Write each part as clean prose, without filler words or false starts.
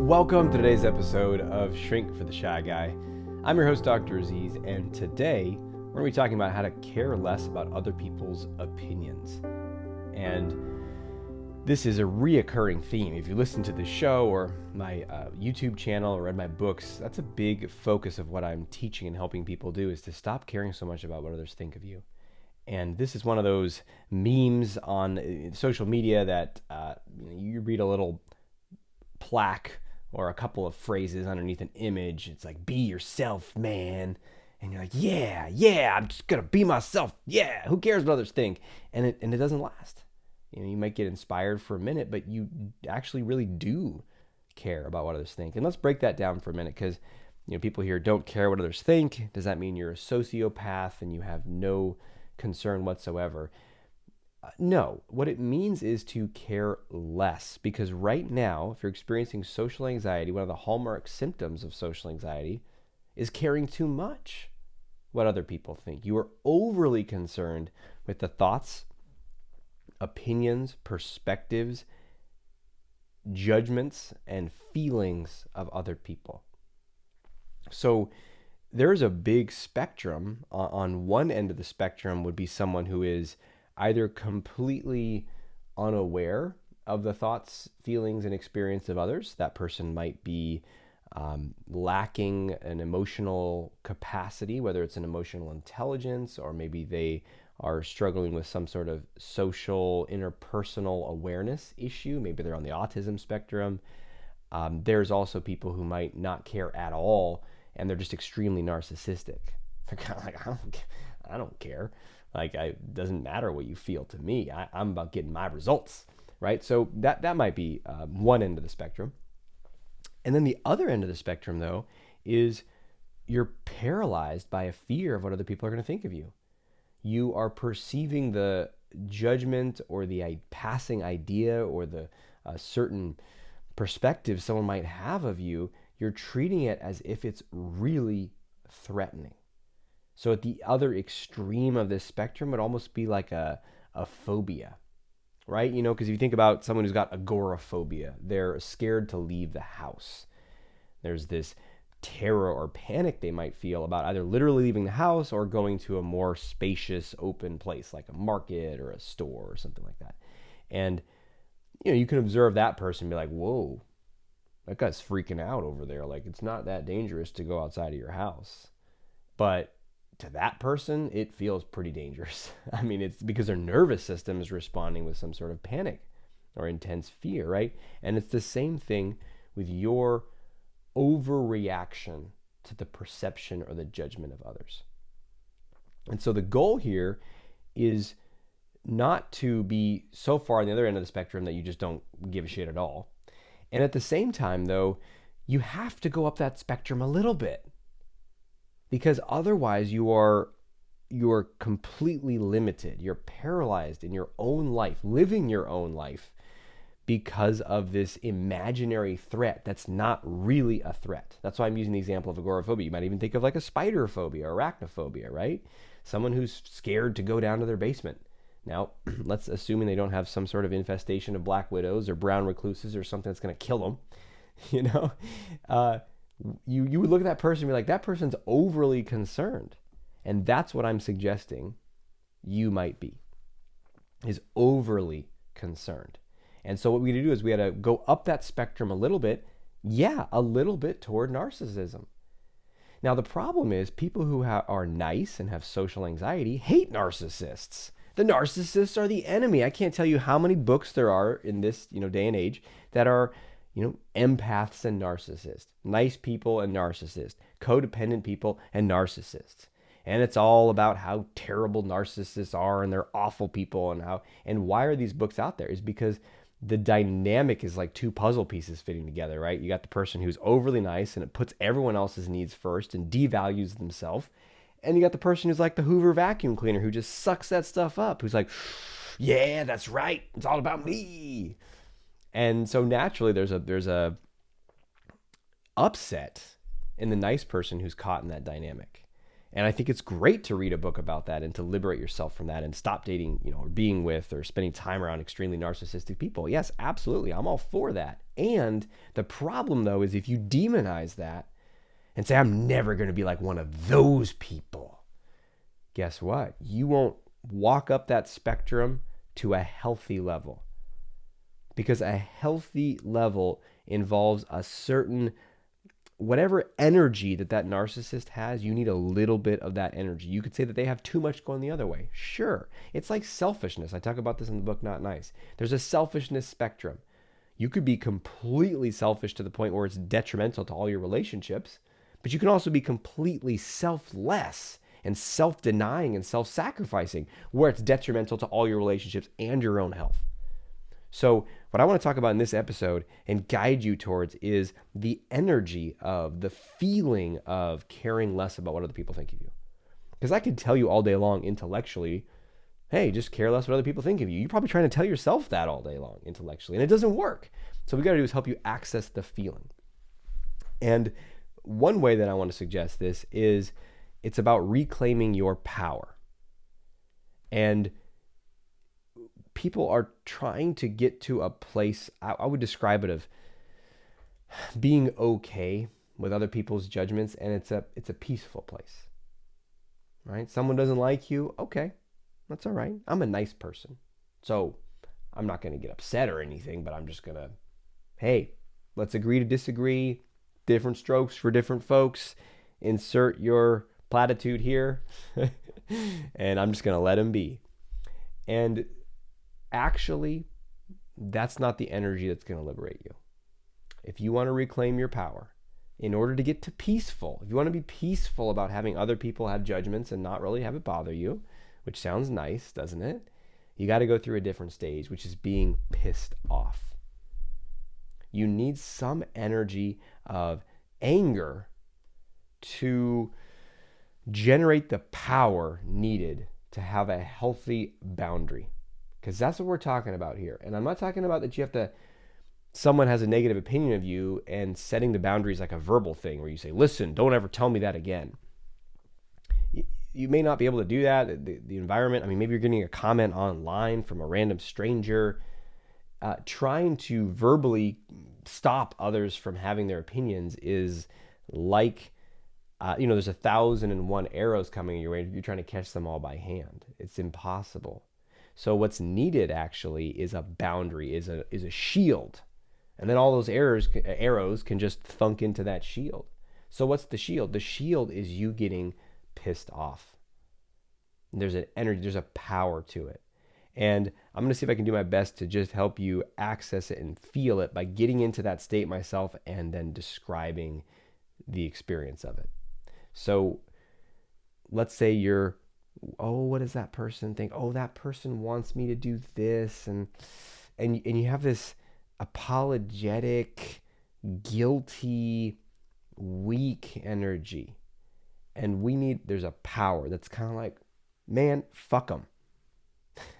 Welcome to today's episode of Shrink for the Shy Guy. I'm your host, Dr. Aziz, and today we're going to be talking about how to care less about other people's opinions. And this is a reoccurring theme. If you listen to the show or my YouTube channel or read my books, that's a big focus of what I'm teaching and helping people do, is to stop caring so much about what others think of you. And this is one of those memes on social media that you read a little plaque or a couple of phrases underneath an image. It's like, be yourself, man. And you're like, yeah, I'm just going to be myself. Yeah, who cares what others think? And it doesn't last. You might get inspired for a minute, but you actually really do care about what others think. And let's break that down for a minute, because people here don't care what others think. Does that mean you're a sociopath and you have no concern whatsoever? No, what it means is to care less, because right now, if you're experiencing social anxiety, one of the hallmark symptoms of social anxiety is caring too much what other people think. You are overly concerned with the thoughts, opinions, perspectives, judgments, and feelings of other people. So there's a big spectrum. On one end of the spectrum would be someone who is either completely unaware of the thoughts, feelings, and experience of others. That person might be lacking an emotional capacity, whether it's an emotional intelligence, or maybe they are struggling with some sort of social, interpersonal awareness issue. Maybe they're on the autism spectrum. There's also people who might not care at all, and they're just extremely narcissistic. They're kind of like, I don't care. Like, it doesn't matter what you feel to me. I'm about getting my results, right? So that might be one end of the spectrum. And then the other end of the spectrum, though, is you're paralyzed by a fear of what other people are going to think of you. You are perceiving the judgment or the passing idea or the certain perspective someone might have of you. You're treating it as if it's really threatening. So at the other extreme of this spectrum would almost be like a phobia, right? Because if you think about someone who's got agoraphobia, they're scared to leave the house. There's this terror or panic they might feel about either literally leaving the house or going to a more spacious, open place like a market or a store or something like that. And, you can observe that person and be like, whoa, that guy's freaking out over there. Like, it's not that dangerous to go outside of your house. But to that person, it feels pretty dangerous. I mean, it's because their nervous system is responding with some sort of panic or intense fear, right? And it's the same thing with your overreaction to the perception or the judgment of others. And so the goal here is not to be so far on the other end of the spectrum that you just don't give a shit at all. And at the same time, though, you have to go up that spectrum a little bit. Because otherwise you're completely limited. You're paralyzed in your own life, living your own life, because of this imaginary threat that's not really a threat. That's why I'm using the example of agoraphobia. You might even think of like a spider phobia or arachnophobia, right? Someone who's scared to go down to their basement. Now, let's assume they don't have some sort of infestation of black widows or brown recluses or something that's going to kill them, You would look at that person and be like, that person's overly concerned. And that's what I'm suggesting you might be, is overly concerned. And so what we got to do is we got to go up that spectrum a little bit. Yeah, a little bit toward narcissism. Now, the problem is people who are nice and have social anxiety hate narcissists. The narcissists are the enemy. I can't tell you how many books there are in this day and age that are empaths and narcissists, nice people and narcissists, codependent people and narcissists. And it's all about how terrible narcissists are and they're awful people and why are these books out there is because the dynamic is like two puzzle pieces fitting together, right? You got the person who's overly nice and it puts everyone else's needs first and devalues themselves. And you got the person who's like the Hoover vacuum cleaner who just sucks that stuff up, who's like, yeah, that's right. It's all about me. And so naturally there's a upset in the nice person who's caught in that dynamic. And I think it's great to read a book about that and to liberate yourself from that and stop dating, or being with or spending time around extremely narcissistic people. Yes, absolutely. I'm all for that. And the problem, though, is if you demonize that and say, I'm never going to be like one of those people, guess what? You won't walk up that spectrum to a healthy level, because a healthy level involves a certain, whatever energy that narcissist has, you need a little bit of that energy. You could say that they have too much going the other way. Sure. It's like selfishness. I talk about this in the book, Not Nice. There's a selfishness spectrum. You could be completely selfish to the point where it's detrimental to all your relationships, but you can also be completely selfless and self-denying and self-sacrificing where it's detrimental to all your relationships and your own health. So what I want to talk about in this episode and guide you towards is the energy of the feeling of caring less about what other people think of you. Because I could tell you all day long intellectually, hey, just care less what other people think of you. You're probably trying to tell yourself that all day long intellectually, and it doesn't work. So what we got to do is help you access the feeling. And one way that I want to suggest this is it's about reclaiming your power. And people are trying to get to a place, I would describe it, of being okay with other people's judgments, and it's a peaceful place, right? Someone doesn't like you, okay, that's all right. I'm a nice person, so I'm not going to get upset or anything, but I'm just going to, hey, let's agree to disagree. Different strokes for different folks. Insert your platitude here, and I'm just going to let them be. And actually, that's not the energy that's going to liberate you. If you want to reclaim your power, in order to get to peaceful, if you want to be peaceful about having other people have judgments and not really have it bother you, which sounds nice, doesn't it? You got to go through a different stage, which is being pissed off. You need some energy of anger to generate the power needed to have a healthy boundary. Because that's what we're talking about here. And I'm not talking about that you have to, someone has a negative opinion of you and setting the boundaries like a verbal thing where you say, listen, don't ever tell me that again. You may not be able to do that. The environment, I mean, maybe you're getting a comment online from a random stranger. Trying to verbally stop others from having their opinions is like, there's 1,001 arrows coming your way. You're trying to catch them all by hand. It's impossible. So what's needed actually is a boundary, is a shield. And then all those arrows can just thunk into that shield. So what's the shield? The shield is you getting pissed off. There's an energy, there's a power to it. And I'm going to see if I can do my best to just help you access it and feel it by getting into that state myself and then describing the experience of it. So let's say you're, oh, what does that person think? Oh, that person wants me to do this. And you have this apologetic, guilty, weak energy. And there's a power that's kind of like, man, fuck them.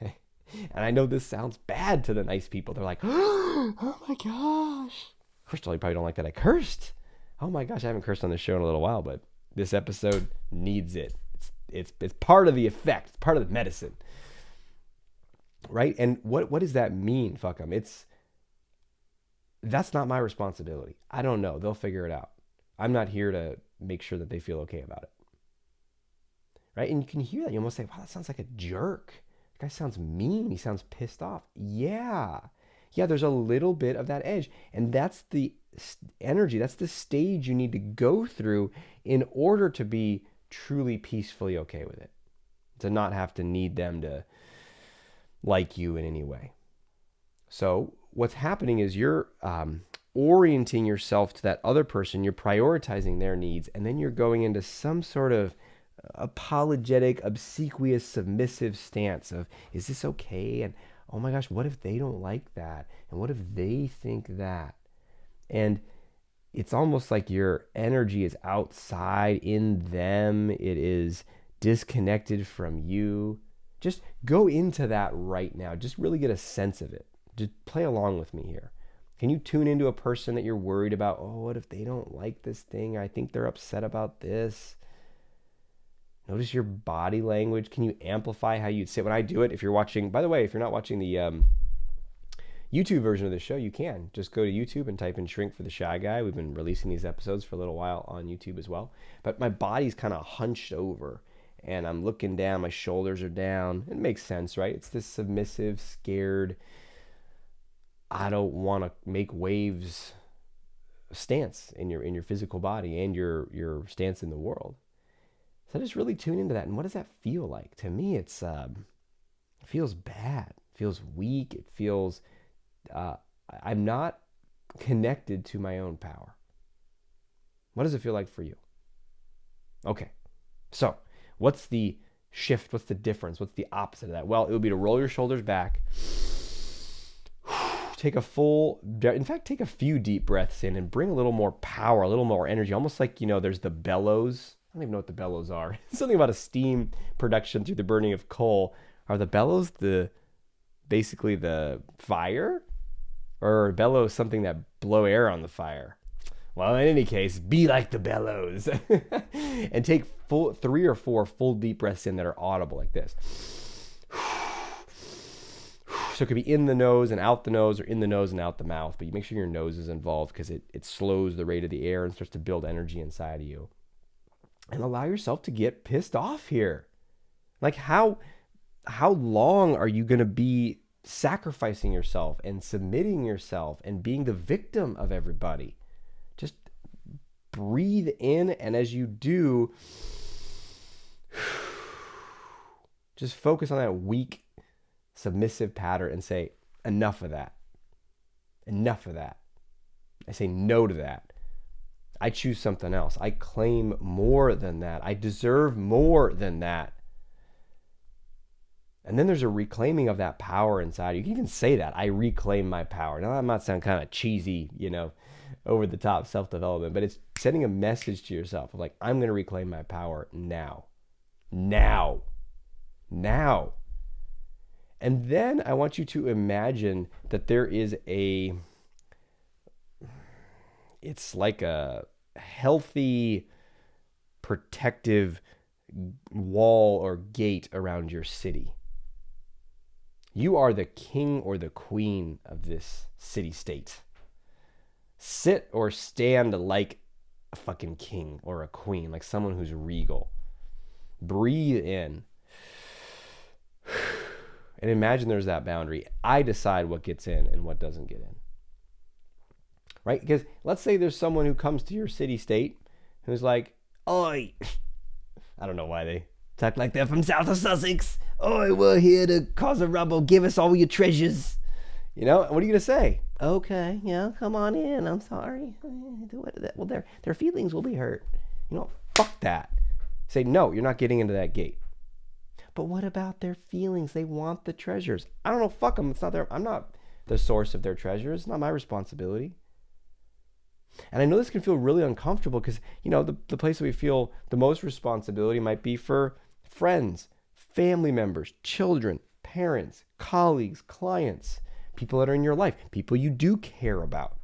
And I know this sounds bad to the nice people. They're like, oh my gosh. First of all, you probably don't like that I cursed. Oh my gosh, I haven't cursed on this show in a little while, but this episode needs it. It's part of the effect. It's part of the medicine. Right? And what does that mean? Fuck them. That's not my responsibility. I don't know. They'll figure it out. I'm not here to make sure that they feel okay about it. Right? And you can hear that. You almost say, wow, that sounds like a jerk. That guy sounds mean. He sounds pissed off. Yeah, there's a little bit of that edge. And that's the energy. That's the stage you need to go through in order to be truly peacefully okay with it. To not have to need them to like you in any way. So what's happening is you're orienting yourself to that other person. You're prioritizing their needs. And then you're going into some sort of apologetic, obsequious, submissive stance of, is this okay? And oh my gosh, what if they don't like that? And what if they think that? And it's almost like your energy is outside in them. It is disconnected from you. Just go into that right now. Just really get a sense of it. Just play along with me here. Can you tune into a person that you're worried about? Oh, what if they don't like this thing? I think they're upset about this. Notice your body language. Can you amplify how you'd sit? When I do it, if you're watching, by the way, if you're not watching the YouTube version of the show, you can just go to YouTube and type in Shrink for the Shy Guy. We've been releasing these episodes for a little while on YouTube as well. But my body's kind of hunched over and I'm looking down, my shoulders are down. It makes sense, right? It's this submissive, scared, I don't want to make waves stance in your physical body and your stance in the world. So just really tune into that. And what does that feel like? To me, it feels bad. It feels weak. It feels I'm not connected to my own power. What does it feel like for you? Okay, so what's the shift? What's the difference? What's the opposite of that? Well, it would be to roll your shoulders back, take a few deep breaths in and bring a little more power, a little more energy, almost like, there's the bellows. I don't even know what the bellows are. Something about a steam production through the burning of coal. Are the bellows basically the fire? Or bellows something that blow air on the fire? Well, in any case, be like the bellows. And take 3 or 4 full deep breaths in that are audible like this. So it could be in the nose and out the nose, or in the nose and out the mouth. But you make sure your nose is involved because it slows the rate of the air and starts to build energy inside of you. And allow yourself to get pissed off here. Like how long are you going to be sacrificing yourself and submitting yourself and being the victim of everybody? Just breathe in, and as you do, just focus on that weak, submissive pattern and say, enough of that. Enough of that. I say no to that. I choose something else. I claim more than that. I deserve more than that. And then there's a reclaiming of that power inside you. You can even say that. I reclaim my power. Now, that might sound kind of cheesy, over the top self-development, but it's sending a message to yourself of like, I'm going to reclaim my power now. Now. Now. And then I want you to imagine that there is it's like a healthy, protective wall or gate around your city. You are the king or the queen of this city-state. Sit or stand like a fucking king or a queen, like someone who's regal. Breathe in. And imagine there's that boundary. I decide what gets in and what doesn't get in. Right? Because let's say there's someone who comes to your city-state who's like, oi. I don't know why they talk like that from south of Sussex. Oi, we're here to cause a rubble. Give us all your treasures. What are you going to say? Okay, yeah, come on in. I'm sorry. Well, their feelings will be hurt. Fuck that. Say, no, you're not getting into that gate. But what about their feelings? They want the treasures. I don't know, fuck them. I'm not the source of their treasures. It's not my responsibility. And I know this can feel really uncomfortable because, the place that we feel the most responsibility might be for friends, family members, children, parents, colleagues, clients, people that are in your life, people you do care about.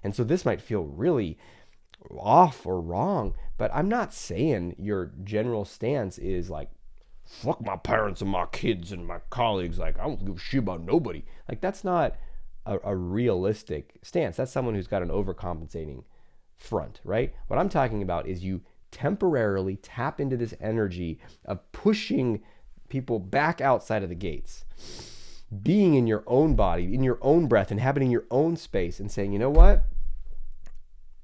And so this might feel really off or wrong, but I'm not saying your general stance is like, fuck my parents and my kids and my colleagues. Like, I don't give a shit about nobody. Like, that's not a realistic stance. That's someone who's got an overcompensating front, right? What I'm talking about is you temporarily tap into this energy of pushing people back outside of the gates, being in your own body, in your own breath, inhabiting your own space and saying, you know what?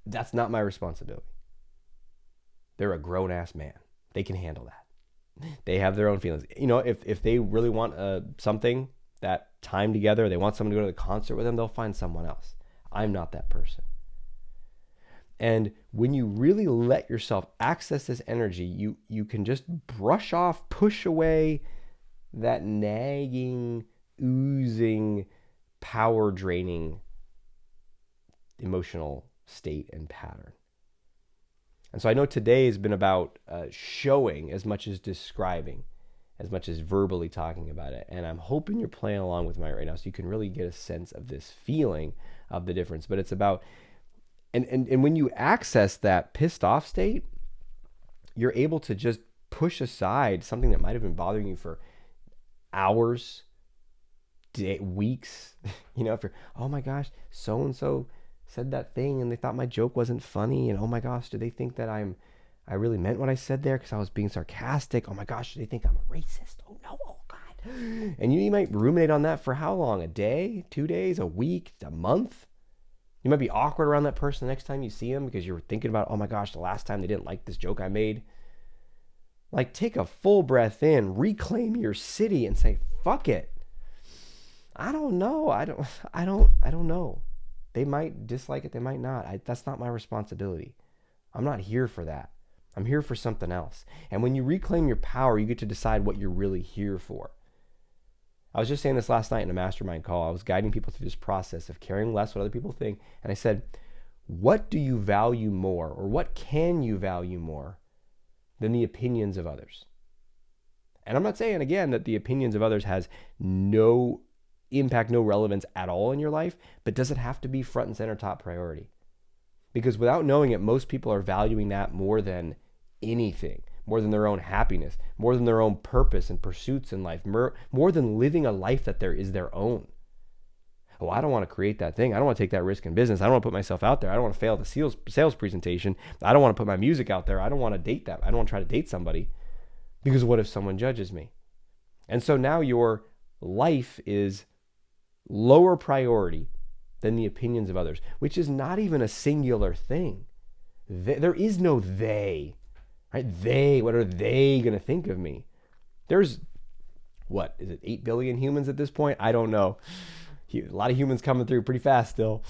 That's not my responsibility. They're a grown-ass man. They can handle that. They have their own feelings. If they really want something, that time together, they want someone to go to the concert with them, they'll find someone else. I'm not that person. And when you really let yourself access this energy, you can just brush off, push away that nagging, oozing, power draining emotional state and pattern. And so I know today has been about showing as much as describing, as much as verbally talking about it. And I'm hoping you're playing along with me right now so you can really get a sense of this feeling of the difference. But it's about, and when you access that pissed off state, you're able to just push aside something that might have been bothering you for hours, weeks. If you're, oh my gosh, so and so said that thing and they thought my joke wasn't funny, and oh my gosh, do they think that I really meant what I said there because I was being sarcastic? Oh my gosh, do they think I'm a racist? Oh no, oh God. And you might ruminate on that for how long? A day, 2 days, a week, a month? You might be awkward around that person the next time you see them because you're thinking about, oh my gosh, the last time they didn't like this joke I made. Like, take a full breath in, reclaim your city, and say, fuck it. I don't know. I don't know. They might dislike it. They might not. That's not my responsibility. I'm not here for that. I'm here for something else. And when you reclaim your power, you get to decide what you're really here for. I was just saying this last night in a mastermind call. I was guiding people through this process of caring less what other people think. And I said, what do you value more, or what can you value more than the opinions of others? And I'm not saying, again, that the opinions of others has no impact, no relevance at all in your life, but does it have to be front and center, top priority? Because without knowing it, most people are valuing that more than anything, more than their own happiness, more than their own purpose and pursuits in life, more than living a life that is their own. Oh, I don't want to create that thing. I don't want to take that risk in business. I don't want to put myself out there. I don't want to fail the sales presentation. I don't want to put my music out there. I don't want to date that. I don't want to try to date somebody, because what if someone judges me? And so now your life is lower priority than the opinions of others, which is not even a singular thing. There is no they, right? What are they going to think of me? There's, what is it, 8 billion humans at this point? I don't know. A lot of humans coming through pretty fast still.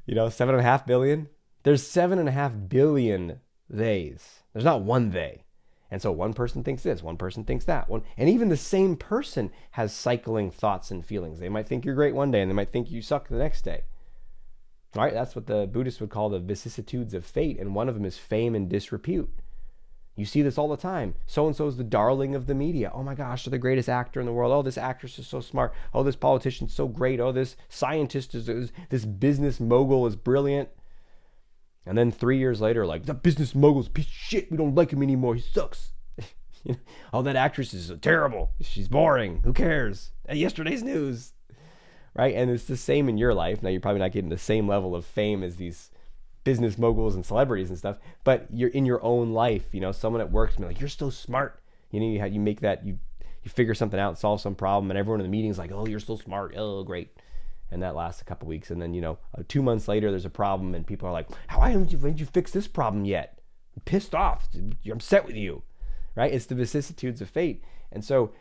7.5 billion. There's 7.5 billion theys. There's not one they. And so one person thinks this, one person thinks that. And even the same person has cycling thoughts and feelings. They might think you're great one day and they might think you suck the next day. All right, that's what the Buddhists would call the vicissitudes of fate. And one of them is fame and disrepute. You see this all the time. So-and-so is the darling of the media. Oh my gosh, they're the greatest actor in the world. Oh, this actress is so smart. Oh, this politician's so great. Oh, this scientist this business mogul is brilliant. And then 3 years later, like, the business mogul's a piece of shit. We don't like him anymore. He sucks. Oh, that actress is terrible. She's boring. Who cares? Yesterday's news. Right? And it's the same in your life. Now, you're probably not getting the same level of fame as these business moguls and celebrities and stuff, but you're in your own life. Someone at work's gonna be like, you're so smart. You make that, you figure something out, solve some problem, and everyone in the meeting is like, oh, you're so smart. Oh, great. And that lasts a couple weeks. And then, 2 months later, there's a problem and people are like, why haven't you fixed this problem yet? I'm pissed off. I'm upset with you. Right? It's the vicissitudes of fate. And so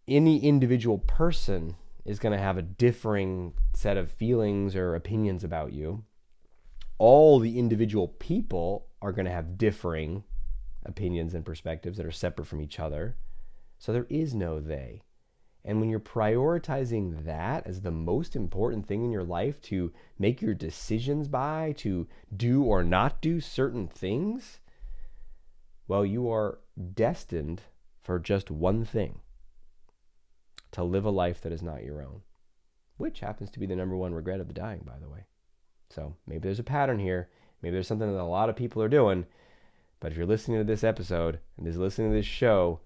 any individual person is going to have a differing set of feelings or opinions about you. All the individual people are going to have differing opinions and perspectives that are separate from each other. So there is no they. And when you're prioritizing that as the most important thing in your life to make your decisions by, to do or not do certain things, well, you are destined for just one thing: to live a life that is not your own, which happens to be the number one regret of the dying, by the way. So maybe there's a pattern here. Maybe there's something that a lot of people are doing. But if you're listening to this episode and is listening to this show,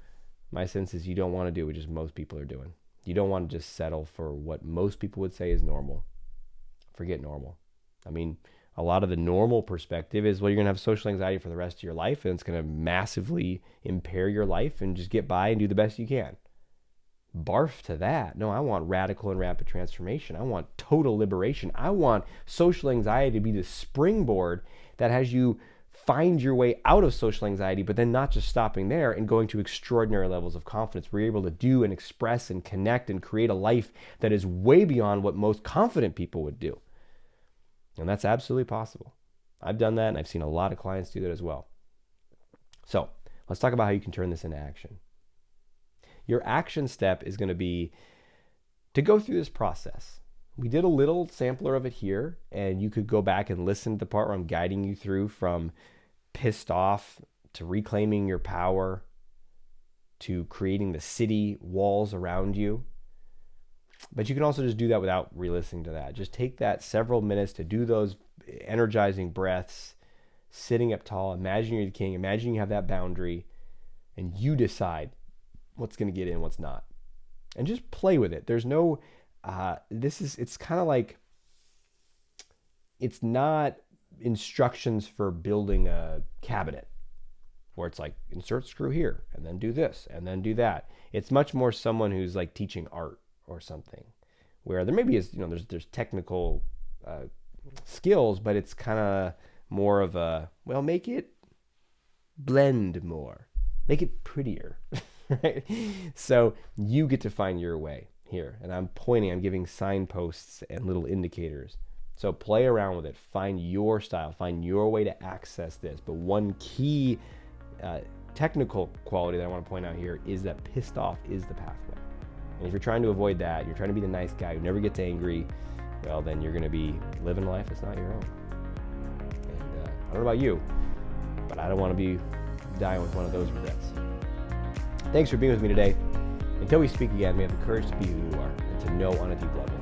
my sense is you don't want to do what just most people are doing. You don't want to just settle for what most people would say is normal. Forget normal. I mean, a lot of the normal perspective is, well, you're going to have social anxiety for the rest of your life, and it's going to massively impair your life, and just get by and do the best you can. Barf to that. No, I want radical and rapid transformation. I want total liberation. I want social anxiety to be the springboard that has you find your way out of social anxiety, but then not just stopping there and going to extraordinary levels of confidence where you're able to do and express and connect and create a life that is way beyond what most confident people would do. And that's absolutely possible. I've done that, and I've seen a lot of clients do that as well. So let's talk about how you can turn this into action. Your action step is going to be to go through this process. We did a little sampler of it here, and you could go back and listen to the part where I'm guiding you through from pissed off to reclaiming your power to creating the city walls around you. But you can also just do that without re-listening to that. Just take that several minutes to do those energizing breaths, sitting up tall. Imagine you're the king. Imagine you have that boundary. and you decide what's going to get in, what's not, and just play with it. There's no, it's kind of like, it's not instructions for building a cabinet where it's like insert screw here and then do this and then do that. It's much more someone who's like teaching art or something, where there maybe is, there's technical skills, but it's kind of more of a, well, make it blend more, make it prettier, right? So you get to find your way here, and I'm giving signposts and little indicators. So play around with it, find your style, find your way to access this. But one key technical quality that I want to point out here is that pissed off is the pathway. And if you're trying to avoid that, you're trying to be the nice guy who never gets angry, well, then you're going to be living a life that's not your own. And I don't know about you, but I don't want to be dying with one of those regrets. Thanks for being with me today. Until we speak again, may have the courage to be who you are and to know on a deep level